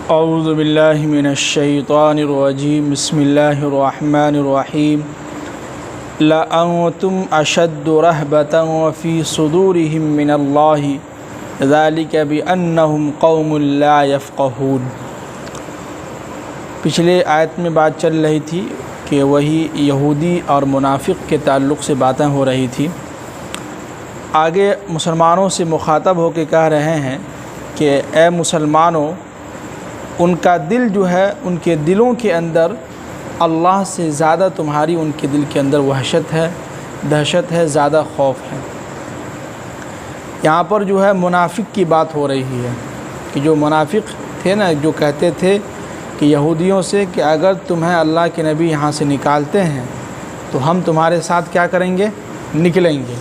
औज़ु बिल्लाहि मिनश्शैतानिर्रजीम बिस्मिल्लाहिर्रहमानिर्रहीम लअंतुम अशद्दु रहबतन फ़ी सुदूरिहिम मिनल्लाहि ज़ालिका बिअन्नहुम क़ौमुन ला यफ़क़हून। पिछले आयत में बात चल रही थी कि वही यहूदी और मुनाफिक के ताल्लुक़ से बातें हो रही थी। आगे मुसलमानों से मुखातब होकर कह रहे हैं कि ए मुसलमानों, उनका दिल जो है, उनके दिलों के अंदर अल्लाह से ज़्यादा तुम्हारी उनके दिल के अंदर वहशत है, दहशत है, ज़्यादा खौफ है। यहाँ पर जो है मुनाफिक की बात हो रही है कि जो मुनाफिक थे ना, जो कहते थे कि यहूदियों से कि अगर तुम्हें अल्लाह के नबी यहाँ से निकालते हैं तो हम तुम्हारे साथ क्या करेंगे, निकलेंगे।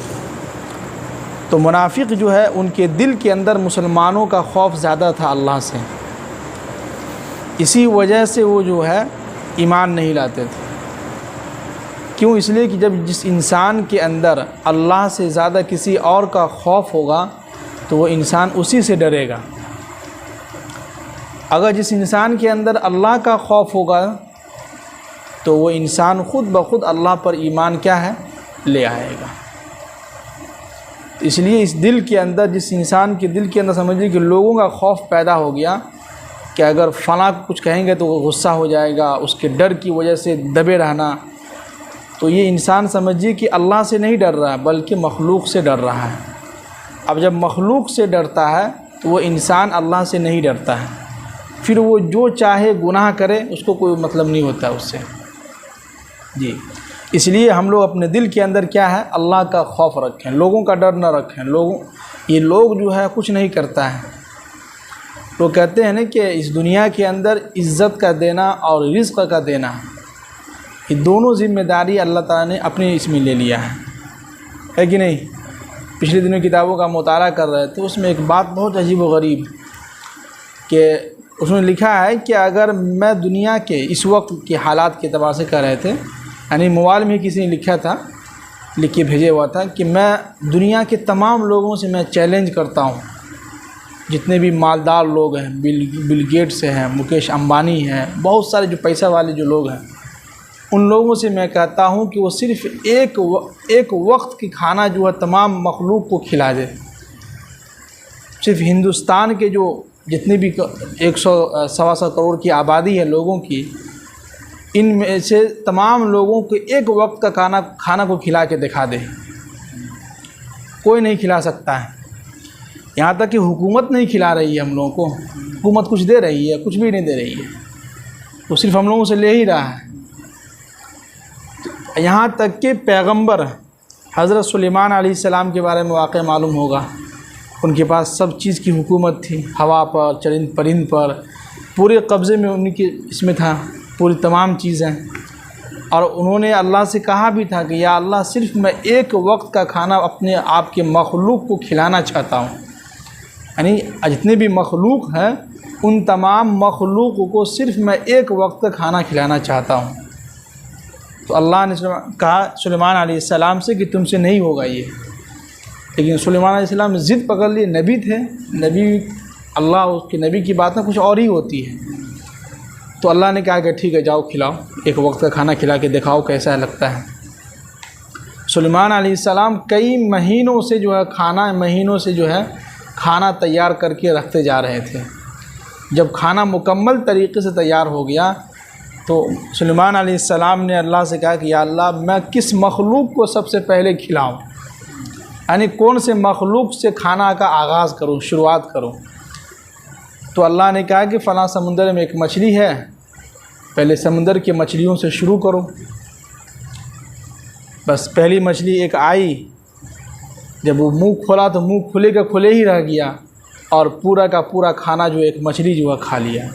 तो मुनाफिक जो है उनके दिल के अंदर मुसलमानों का खौफ ज़्यादा था अल्लाह से, इसी वजह से वो जो है ईमान नहीं लाते थे। क्यों? इसलिए कि जब जिस इंसान के अंदर अल्लाह से ज़्यादा किसी और का खौफ होगा तो वो इंसान उसी से डरेगा। अगर जिस इंसान के अंदर अल्लाह का खौफ होगा तो वो इंसान ख़ुद ब खुद अल्लाह पर ईमान क्या है, ले आएगा। इसलिए इस दिल के अंदर, जिस इंसान के दिल के अंदर समझिए कि लोगों का खौफ पैदा हो गया कि अगर फ़लाँ को कुछ कहेंगे तो वो गुस्सा हो जाएगा, उसके डर की वजह से दबे रहना, तो ये इंसान समझिए कि अल्लाह से नहीं डर रहा है बल्कि मखलूक से डर रहा है। अब जब मखलूक से डरता है तो वो इंसान अल्लाह से नहीं डरता है, फिर वो जो चाहे गुनाह करे, उसको कोई मतलब नहीं होता उससे जी। इसलिए हम लोग अपने दिल के अंदर क्या है, अल्लाह का खौफ रखें, लोगों का डर न रखें। ये लोग जो है कुछ नहीं करता है। तो कहते हैं ना कि इस दुनिया के अंदर इज़्ज़त का देना और रिज़्क़ का देना, ये दोनों ज़िम्मेदारी अल्लाह ताला ने अपने इसमें ले लिया है कि नहीं। पिछले दिनों किताबों का मुताला कर रहे थे, उसमें एक बात बहुत अजीब व गरीब कि उसमें लिखा है कि अगर मैं दुनिया के इस वक्त के हालात के अतबार से कह रहे थे, यानी मोबाइल में किसी ने लिखा था, लिख के भेजे हुआ था कि मैं दुनिया के तमाम लोगों से मैं चैलेंज करता हूँ, जितने भी मालदार लोग हैं, बिल गेट्स हैं, मुकेश अंबानी हैं, बहुत सारे जो पैसा वाले जो लोग हैं, उन लोगों से मैं कहता हूँ कि वो सिर्फ़ एक वक्त की खाना जो है तमाम मखलूक को खिला दे। सिर्फ हिंदुस्तान के जो जितनी भी 100-125 करोड़ की आबादी है लोगों की, इनमें से तमाम लोगों को एक वक्त का खाना को खिला के दिखा दे। कोई नहीं खिला सकता है, यहाँ तक कि हुकूमत नहीं खिला रही है हम लोगों को। हुकूमत कुछ दे रही है? कुछ भी नहीं दे रही है, वो सिर्फ हम लोगों से ले ही रहा है। तो यहाँ तक कि पैगंबर हज़रत सुलेमान अलैहिस्सलाम के बारे में वाक़या मालूम होगा, उनके पास सब चीज़ की हुकूमत थी, हवा पर, चरिंद परिंद पर, पूरे कब्ज़े में उनके इसमें था पूरी तमाम चीज़ें। और उन्होंने अल्लाह से कहा भी था कि या अल्लाह, सिर्फ़ मैं एक वक्त का खाना अपने आप के मखलूक को खिलाना चाहता हूँ, यानी जितने भी मखलूक हैं उन तमाम मखलूक को सिर्फ़ मैं एक वक्त का खाना खिलाना चाहता हूँ। तो अल्लाह ने कहा सुलेमान अलैहिस्सलाम से कि तुमसे नहीं होगा ये। लेकिन सुलेमान अलैहिस्सलाम ने ज़िद पकड़ ली, नबी थे, नबी अल्लाह उसके नबी की बातें कुछ और ही होती है। तो अल्लाह ने कहा कि ठीक है, जाओ खिलाओ, एक वक्त का खाना खिला के दिखाओ कैसा लगता है। सुलेमान अलैहिस्सलाम कई महीनों से जो है खाना तैयार करके रखते जा रहे थे। जब खाना मुकम्मल तरीके से तैयार हो गया तो सुलेमान अलैहिस्सलाम ने अल्लाह से कहा कि या अल्लाह, मैं किस मखलूक को सबसे पहले खिलाऊं, यानी कौन से मखलूक से खाना का आगाज़ करूं, शुरुआत करूं। तो अल्लाह ने कहा कि फ़लाँ समुंदर में एक मछली है, पहले समुंदर की मछलियों से शुरू करो। बस पहली मछली एक आई, जब वो मुंह खोला तो मुंह खुले का खुले ही रह गया और पूरा का पूरा खाना जो एक मछली जो है खा लिया।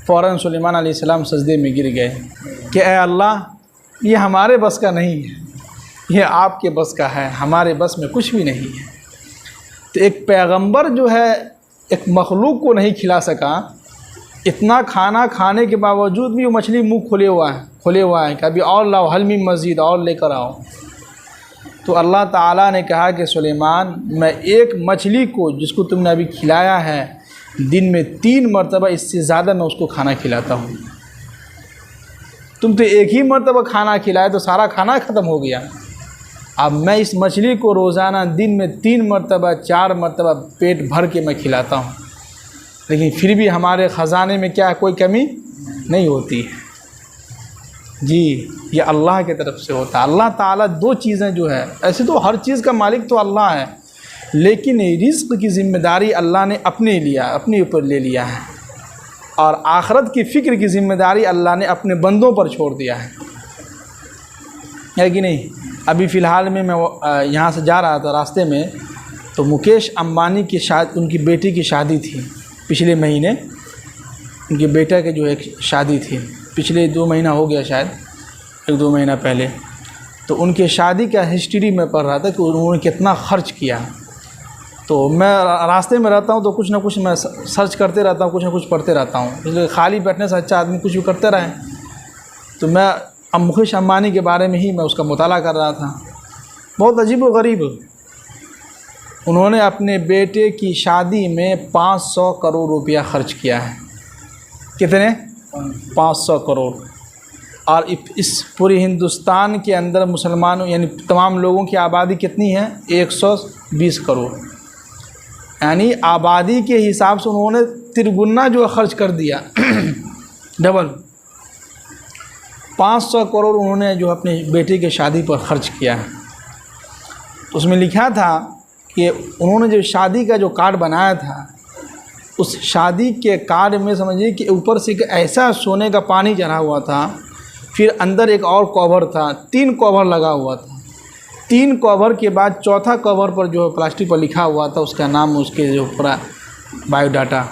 फ़ौरन सुलेमान अलैहिस्सलाम सजदे में गिर गए कि ए अल्लाह, ये हमारे बस का नहीं है, ये आपके बस का है, हमारे बस में कुछ भी नहीं है। तो एक पैगंबर जो है एक मखलूक को नहीं खिला सका, इतना खाना खाने के बावजूद भी वो मछली मुंह खुले हुआ है कि अभी और लाओ, हलमी मज़ीद और लेकर आओ। तो अल्लाह ताला ने कहा कि सुलेमान, मैं एक मछली को जिसको तुमने अभी खिलाया है, दिन में 3 मरतबा, इससे ज़्यादा मैं उसको खाना खिलाता हूँ। तुम तो एक ही मरतबा खाना खिलाए तो सारा खाना ख़त्म हो गया। अब मैं इस मछली को रोज़ाना दिन में 3 मरतबा 4 मरतबा पेट भर के मैं खिलाता हूँ, लेकिन फिर भी हमारे ख़जाने में क्या कोई कमी नहीं होती है। जी, ये अल्लाह की तरफ से होता है। अल्लाह ताला 2 चीज़ें जो है, ऐसे तो हर चीज़ का मालिक तो अल्लाह है, लेकिन रिज़्क़ की ज़िम्मेदारी अल्लाह ने अपने ऊपर ले लिया है, और आखिरत की फ़िक्र की ज़िम्मेदारी अल्लाह ने अपने बंदों पर छोड़ दिया है कि नहीं। अभी फ़िलहाल में मैं यहाँ से जा रहा था, रास्ते में तो मुकेश अंबानी की उनकी बेटी की शादी थी पिछले महीने। उनके बेटा के जो एक शादी थी, पिछले 2 महीना हो गया शायद, 1-2 महीना पहले। तो उनके शादी का हिस्ट्री में पढ़ रहा था कि उन्होंने कितना ख़र्च किया। तो मैं रास्ते में रहता हूँ तो कुछ ना कुछ मैं सर्च करते रहता हूँ, कुछ ना कुछ पढ़ते रहता हूँ, इसलिए खाली बैठने से अच्छा आदमी कुछ भी करते रहें। तो मैं अब मुकेश अंबानी के बारे में ही मैं उसका मुताला कर रहा था। बहुत अजीब व गरीब, उन्होंने अपने बेटे की शादी में 500 करोड़ रुपया खर्च किया है। कितने? 500 करोड़। और इस पूरे हिंदुस्तान के अंदर मुसलमानों यानी तमाम लोगों की आबादी कितनी है? 120 करोड़। यानी आबादी के हिसाब से उन्होंने तिरगुना जो खर्च कर दिया डबल। 500 करोड़ उन्होंने जो अपने बेटे के शादी पर ख़र्च किया है। तो उसमें लिखा था कि उन्होंने जो शादी का जो कार्ड बनाया था, उस शादी के कार्ड में समझिए कि ऊपर से एक ऐसा सोने का पानी चढ़ा हुआ था, फिर अंदर एक और कवर था, 3 कवर लगा हुआ था। 3 कवर के बाद चौथा कवर पर जो प्लास्टिक पर लिखा हुआ था उसका नाम, उसके जो पूरा बायोडाटा।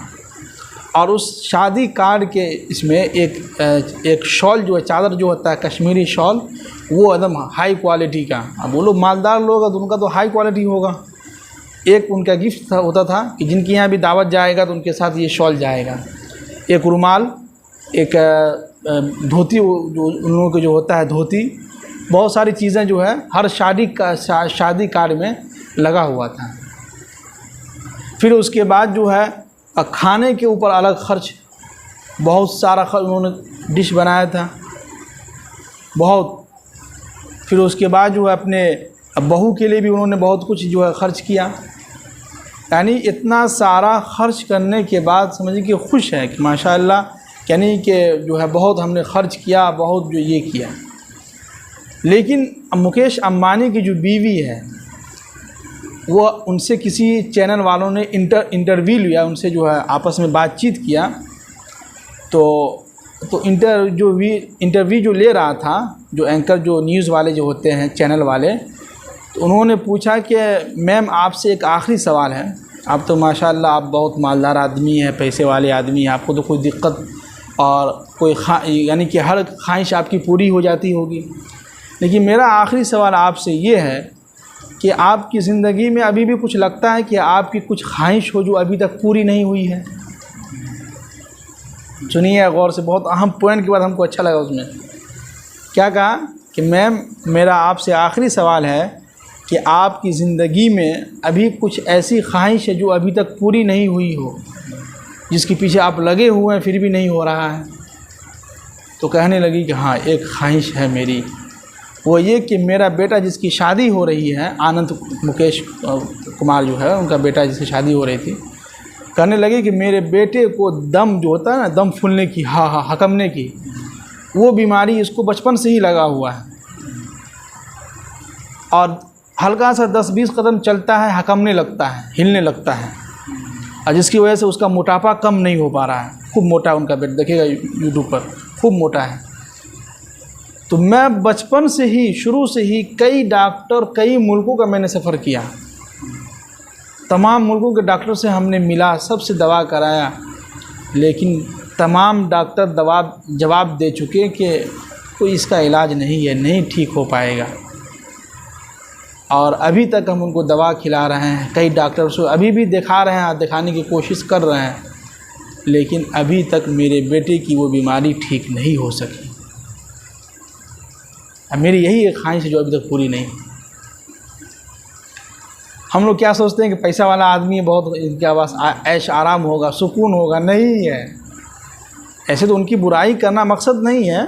और उस शादी कार्ड के इसमें एक शॉल जो है, चादर जो होता है कश्मीरी शॉल, वो एकदम हाई क्वालिटी का। अब वो लोग मालदार लोग हैं तो उनका तो हाई क्वालिटी होगा। एक उनका गिफ्ट होता था कि जिनके यहाँ भी दावत जाएगा तो उनके साथ ये शॉल जाएगा। एक रुमाल, एक धोती, जो उन लोगों के जो होता है धोती, बहुत सारी चीज़ें जो है हर शादी कार्ड में लगा हुआ था। फिर उसके बाद जो है खाने के ऊपर अलग खर्च, बहुत सारा खर्च, उन्होंने डिश बनाया था बहुत। फिर उसके बाद जो है अपने बहू के लिए भी उन्होंने बहुत कुछ जो है खर्च किया। यानी इतना सारा खर्च करने के बाद समझिए कि खुश है कि माशाअल्लाह, यानी कि जो है बहुत हमने खर्च किया, बहुत जो ये किया। लेकिन मुकेश अंबानी की जो बीवी है, वो उनसे किसी चैनल वालों ने इंटरव्यू लिया, उनसे जो है आपस में बातचीत किया। तो इंटरव्यू जो ले रहा था, जो एंकर, जो न्यूज़ वाले जो होते हैं चैनल वाले, तो उन्होंने पूछा कि मैम आपसे एक आखिरी सवाल है, आप तो माशाअल्लाह आप बहुत मालदार आदमी हैं, पैसे वाले आदमी हैं, आपको तो कोई दिक्कत और कोई यानी कि हर ख्वाहिश आपकी पूरी हो जाती होगी, लेकिन मेरा आखिरी सवाल आपसे ये है कि आपकी ज़िंदगी में अभी भी कुछ लगता है कि आपकी कुछ ख्वाहिश हो जो अभी तक पूरी नहीं हुई है? सुनिए गौर से, बहुत अहम पॉइंट के बाद हमको अच्छा लगा। उसमें क्या कहा कि मैम मेरा आपसे आखिरी सवाल है कि आपकी ज़िंदगी में अभी कुछ ऐसी ख्वाहिश है जो अभी तक पूरी नहीं हुई हो, जिसके पीछे आप लगे हुए हैं फिर भी नहीं हो रहा है? तो कहने लगी कि हाँ, एक ख्वाहिश है मेरी, वो ये कि मेरा बेटा जिसकी शादी हो रही है, आनंद मुकेश कुमार जो है उनका बेटा जिसकी शादी हो रही थी, कहने लगे कि मेरे बेटे को दम जो होता है ना, दम फूलने की, हकमने की, वो बीमारी इसको बचपन से ही लगा हुआ है, और हल्का सा 10-20 कदम चलता है हकमने लगता है, हिलने लगता है, और जिसकी वजह से उसका मोटापा कम नहीं हो पा रहा है। खूब मोटा उनका बेटा, देखिएगा यूट्यूब पर, खूब मोटा है। तो मैं बचपन से ही, शुरू से ही कई डॉक्टर, कई मुल्कों का मैंने सफ़र किया, तमाम मुल्कों के डॉक्टर से हमने मिला, सबसे दवा कराया, लेकिन तमाम डॉक्टर जवाब दे चुके कि कोई इसका इलाज नहीं है, नहीं ठीक हो पाएगा। और अभी तक हम उनको दवा खिला रहे हैं, कई डॉक्टर से अभी भी दिखा रहे हैं, दिखाने की कोशिश कर रहे हैं, लेकिन अभी तक मेरे बेटे की वो बीमारी ठीक नहीं हो सकी। अब मेरी यही एक ख्वाहिश है जो अभी तक पूरी नहीं। हम लोग क्या सोचते हैं कि पैसा वाला आदमी है, बहुत इनके पास ऐश आराम होगा, सुकून होगा। नहीं है, ऐसे तो उनकी बुराई करना मकसद नहीं है,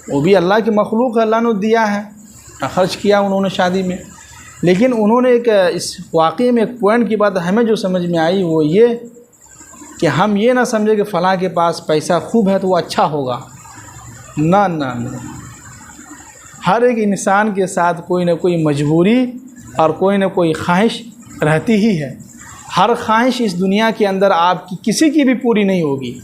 वो भी अल्लाह की मखलूक है, अल्लाह ने दिया है, खर्च किया उन्होंने शादी में। लेकिन उन्होंने एक इस वाक़े में एक पॉइंट की बात हमें जो समझ में आई वो ये कि हम ये ना समझे कि फ़लाँ के पास पैसा खूब है तो वो अच्छा होगा। ना ना ना, हर एक इंसान के साथ कोई ना कोई मजबूरी और कोई ना कोई ख्वाहिश रहती ही है। हर ख्वाहिश इस दुनिया के अंदर आपकी किसी की भी पूरी नहीं होगी,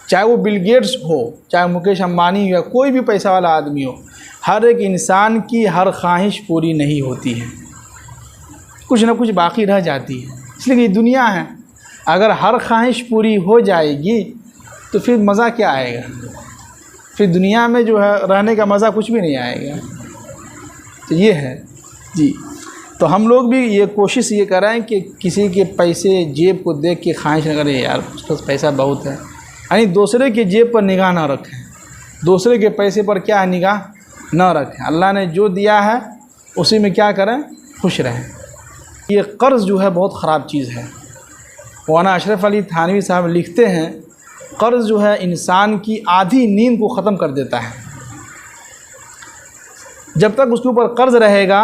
चाहे वो बिल गेट्स हो, चाहे मुकेश अंबानी या कोई भी पैसा वाला आदमी हो। हर एक इंसान की हर ख्वाहिश पूरी नहीं होती है, कुछ ना कुछ बाकी रह जाती है। इसलिए ये दुनिया है, अगर हर ख्वाहिश पूरी हो जाएगी तो फिर मज़ा क्या आएगा? फिर दुनिया में जो है रहने का मज़ा कुछ भी नहीं आएगा। तो ये है जी। तो हम लोग भी ये कोशिश ये करें कि किसी के पैसे जेब को देख के ख्वाहिश न करें, यार उसके पास पैसा बहुत है, यानी दूसरे के जेब पर निगाह ना रखें, दूसरे के पैसे पर क्या है निगाह ना रखें। अल्लाह ने जो दिया है उसी में क्या करें, खुश रहें। ये कर्ज़ जो है बहुत ख़राब चीज़ है। मौलाना अशरफ अली थानवी साहब लिखते हैं, कर्ज़ जो है इंसान की आधी नींद को ख़त्म कर देता है। जब तक उसके ऊपर कर्ज़ रहेगा,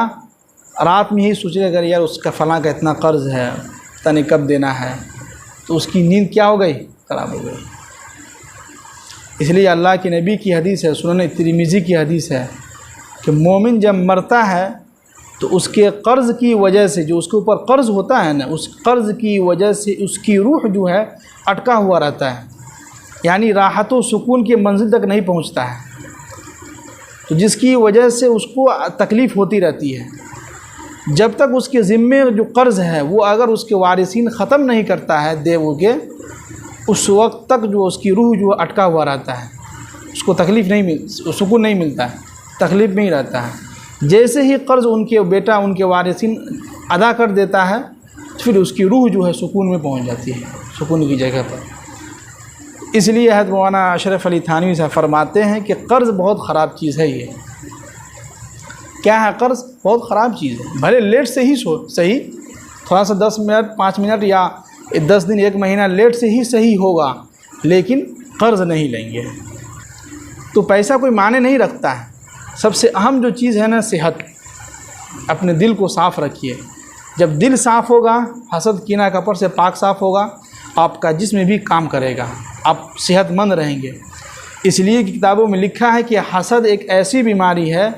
रात में ही सोचेगा अगर यार उसका फ़लाँ का इतना कर्ज़ है, पता नहीं कब देना है, तो उसकी नींद क्या हो गई, ख़राब हो गई। इसलिए अल्लाह के नबी की हदीस है, सुनन तिरमिज़ी की हदीस है कि मोमिन जब मरता है तो उसके कर्ज़ की वजह से, जो उसके ऊपर कर्ज़ होता है ना, उस कर्ज़ की वजह से उसकी रूह जो है अटका हुआ रहता है, यानी राहत व सुकून की मंजिल तक नहीं पहुंचता है। तो जिसकी वजह से उसको तकलीफ़ होती रहती है। जब तक उसके ज़िम्मे जो कर्ज़ है वो अगर उसके वारिसीन ख़त्म नहीं करता है देव के, उस वक्त तक जो उसकी रूह जो अटका हुआ रहता है, उसको तकलीफ़ नहीं सुकून नहीं मिलता है, तकलीफ़ में ही रहता है। जैसे ही कर्ज़ उनके बेटा उनके वारिसीन अदा कर देता है, फिर उसकी रूह जो है सुकून में पहुंच जाती है, सुकून की जगह पर। इसलिए हज़रत मौलाना अशरफ अली थानवी साहब फरमाते हैं कि कर्ज़ बहुत ख़राब चीज़ है। ये क्या है? कर्ज़ बहुत ख़राब चीज़ है। भले लेट से ही सही, थोड़ा सा 10 मिनट 5 मिनट या 10 दिन 1 महीना लेट से ही सही होगा, लेकिन कर्ज़ नहीं लेंगे तो पैसा कोई माने नहीं रखता है। सबसे अहम जो चीज़ है ना, सेहत। अपने दिल को साफ़ रखिए। जब दिल साफ़ होगा, हसद कीना कपट से पाक साफ़ होगा, आपका जिस्म भी काम करेगा, आप सेहतमंद रहेंगे। इसलिए किताबों में लिखा है कि हसद एक ऐसी बीमारी है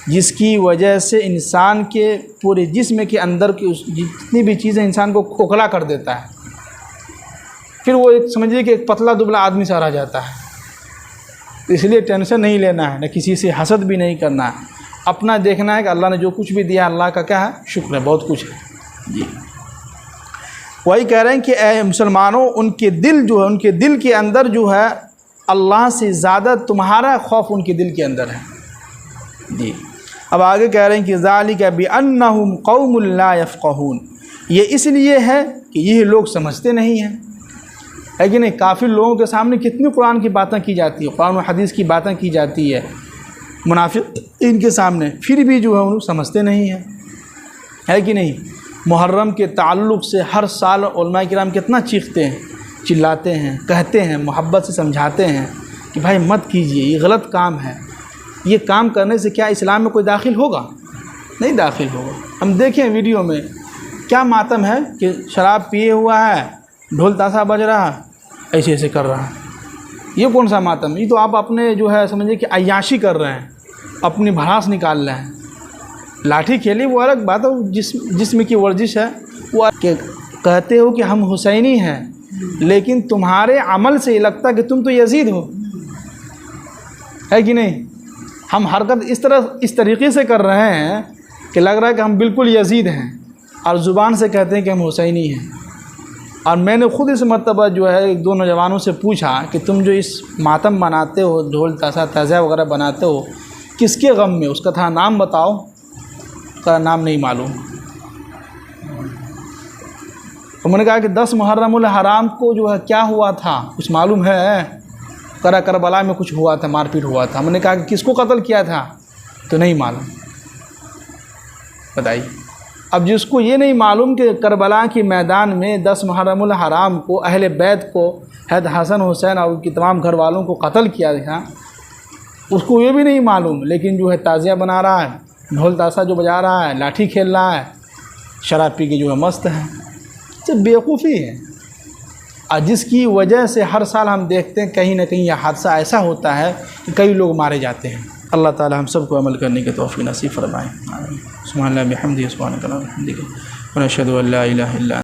जिसकी वजह से इंसान के पूरे जिस्म के अंदर की जितनी भी चीज़ें इंसान को खोखला कर देता है। फिर वो एक समझिए कि एक पतला दुबला आदमी सा रह जाता है। इसलिए टेंशन नहीं लेना है, न किसी से हसद भी नहीं करना है। अपना देखना है कि अल्लाह ने जो कुछ भी दिया, अल्लाह का क्या है, शुक्र है, बहुत कुछ है जी। वही कह रहे हैं कि ऐ मुसलमानों, उनके दिल जो है, उनके दिल के अंदर जो है अल्लाह से ज़्यादा तुम्हारा खौफ उनके दिल के अंदर है जी। अब आगे कह रहे हैं कि ज़ालिका बिअन्नहुम कौमुन ला यफ़क़हून, ये इसलिए है कि ये लोग समझते नहीं हैं, है कि नहीं। काफ़ी लोगों के सामने कितनी कुरान की बातें की जाती है, कुरान और हदीस की बातें की जाती है मुनाफिक इनके सामने, फिर भी जो है उन्हें समझते नहीं हैं, है कि नहीं। मुहर्रम के ताल्लुक़ से हर साल उलमा किराम कितना चीखते हैं, चिल्लाते हैं, कहते हैं, मोहब्बत से समझाते हैं कि भाई मत कीजिए, ये गलत काम है, ये काम करने से क्या इस्लाम में कोई दाखिल होगा? नहीं दाखिल होगा। हम देखें वीडियो में क्या मातम है कि शराब पिए हुआ है, ढोल ताशा बज रहा है, ऐसे ऐसे कर रहा है। ये कौन सा मातम? ये तो आप अपने जो है समझिए कि अय्याशी कर रहे हैं, अपनी भड़ास निकाल रहे हैं। लाठी खेली वो अलग बात है, जिस्म की वर्जिश है वो। कहते हो कि हम हुसैनी हैं, लेकिन तुम्हारे अमल से ये लगता है कि तुम तो यजीद हो, है कि नहीं। हम हरकत इस तरीक़े से कर रहे हैं कि लग रहा है कि हम बिल्कुल यजीद हैं, और ज़ुबान से कहते हैं कि हम हुसैनी हैं। और मैंने ख़ुद इस मरतबा जो है 1-2 नौजवानों से पूछा कि तुम जो इस मातम बनाते हो, ढोल ताशा ताज़ा वगैरह बनाते हो, किसके गम में? उसका था नाम बताओ, उसका नाम नहीं मालूम। तो मैंने कहा कि 10 मुहर्रमुल हराम को जो है क्या हुआ था, कुछ मालूम है? करबला में कुछ हुआ था, मारपीट हुआ था। मैंने कहा कि किसको कत्ल किया था? तो नहीं मालूम। बताइए। अब जिसको ये नहीं मालूम कि करबला के मैदान में 10 मुहर्रमुल हराम को अहले बैत को हैद हसन हुसैन और उनकी तमाम घर वालों को कत्ल किया था, उसको ये भी नहीं मालूम, लेकिन जो है ताज़िया बना रहा है, ढोल ताशा जो बजा रहा है, लाठी खेल रहा है, शराब पी के जो है मस्त है। तो बेवकूफ़ी है। और जिसकी वजह से हर साल हम देखते हैं कहीं ना कहीं यह हादसा ऐसा होता है कि कई लोग मारे जाते हैं। अल्लाह ताला हम सबको अमल करने की तौफ़ीक़ नसीब फरमाए। सुब्हानल्लाह बिहम्दिही सुब्हानकल्लाहुम्मा व बिहम्दिही व नशहदु अल्ला इलाहा इल्ला